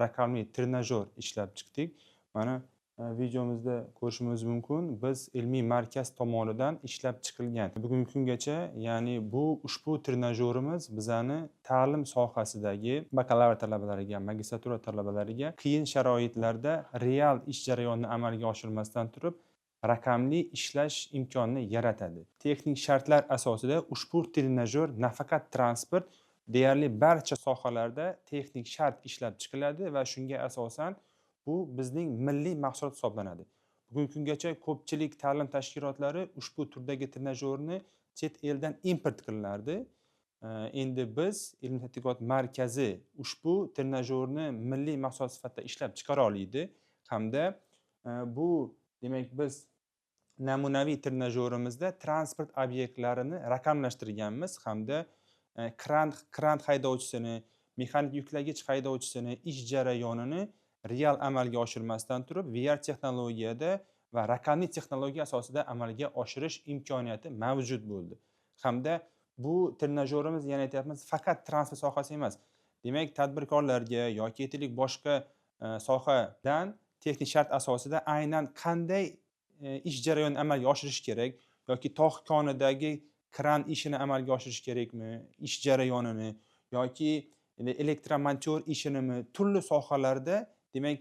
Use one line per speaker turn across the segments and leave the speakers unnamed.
raqamli trenajyor ishlab chiqdik. Mana videomizda ko'rishingiz mumkin. Biz ilmiy markaz tomonidan ishlab chiqilgan. Bugungi kungacha, ya'ni ushbu trenajyorimiz bizani ta'lim sohasidagi bakalavriat talabalariga, magistratura talabalariga qiyin sharoitlarda real ish jarayonini amalga oshirmasdan turib raqamli ishlash imkonini yaratadi. Texnik shartlar asosida ushbu trenajyor nafaqat transport, deyarli barcha sohalarda texnik shart ishlab chiqiladi va shunga asosan bu bizning milliy mahsulot hisoblanadi. Bugungi kungacha ko'pchilik ta'lim tashkilotlari ushbu turdagi trenajyorni chet eldan import qilinardi. Endi biz ilmiy tadqiqot markazi ushbu trenajyorni milliy mahsulot sifatida ishlab chiqara oladi hamda bu demak biz namunaviy trenajyorimizda transport obyektlarini raqamlashtirganmiz hamda kran haydovchisini, mexanik yuklagich haydovchisini ish jarayonini real amalga oshirmasdan turib VR texnologiyada va raqamli texnologiya asosida amalga oshirish imkoniyati mavjud bo'ldi. Hamda bu trenajyorimiz, yana aytyapmiz, faqat transport sohasi emas. Demak, tadbirkorlarga yoki aytaylik boshqa sohadan texnik shart asosida aynan qanday ish jarayonini amalga oshirish kerak yoki tog' konidagi kran ishini amalga oshirish kerakmi, ish jarayonini yoki elektromonteur ishinimi, turli sohalarda demak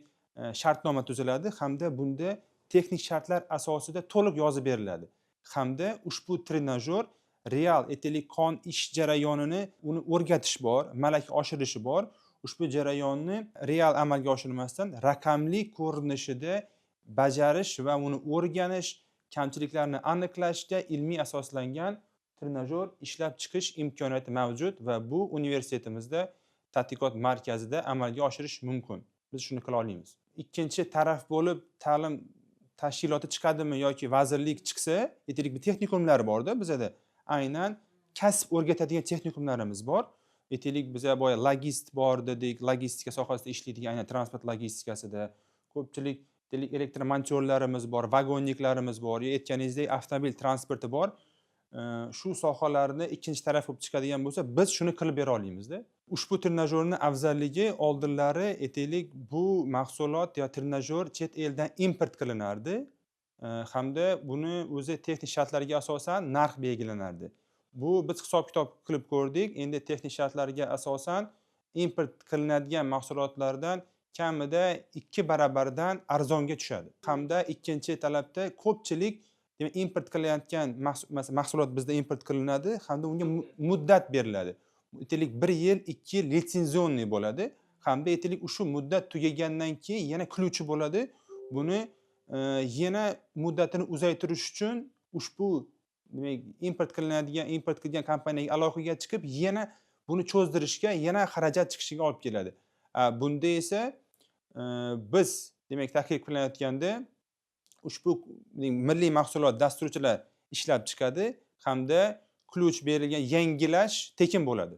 shartnoma tuziladi hamda bunda texnik shartlar asosida to'liq yozib beriladi. Hamda ushbu trenajyor real aytaylik ish jarayonini uni o'rgatish bor, malaka oshirishi bor. Ushbu jarayonni real amalga oshirmasdan raqamli ko'rinishida bajarish va uni o'rganish, kamchiliklarni aniqlashga ilmiy asoslangan trenajyor ishlab chiqish imkoniyati mavjud va bu universitetimizda tadqiqot markazida amalga oshirish mumkin. Biz shuni qila olamiz. Ikkinchi taraf bo'lib ta'lim tashkiloti chiqadimi yoki vazirlik chiqsa, aytaylik bir texnikumlar bor-da bizada. Aynan kasb o'rgatadigan texnikumlarimiz bor. Aytaylik biza boya logist bor dedik, logistika sohasida ishlaydigan, aynan transport logistikasida ko'pchilik elektromontorlarimiz bor, vagonniklarimiz bor, aytganingizdek avtomobil transporti bor. Shu sohalarni ikkinchi taraf bo'lib chiqadigan bo'lsa, biz shuni qilib bera olamizda. Ushbu trenajyorning afzalligi oldinlari aytaylik bu mahsulot yo trenajyor chet eldan import qilinardi hamda buni o'zi texnik shartlarga asosan narx belgilanardi. Bu biz hisob-kitob qilib ko'rdik. Endi texnik shartlarga asosan import qilinadigan mahsulotlardan kamida 2 barabardan arzonga tushadi. Hamda ikkinchi talabda ko'pchilik demak import qilayotgan mahsulot bizda import qilinadi hamda unga muddat beriladi. Aytaylik 1 yil, 2 yil litsenzionni bo'ladi. Hamda aytaylik shu muddat tugagandan keyin yana qiluvchi bo'ladi. Buni yana muddatini uzaytirish uchun ushbu demak import qilgan kompaniyaga aloqaga chiqib, yana buni cho'zdirishga, yana xarajat chiqishiga olib keladi. Bunda esa biz demak tahlil qilayotganda ushbu milliy mahsulot dasturchilar ishlab chiqadi hamda kuch berilgan yangilash tekin bo'ladi.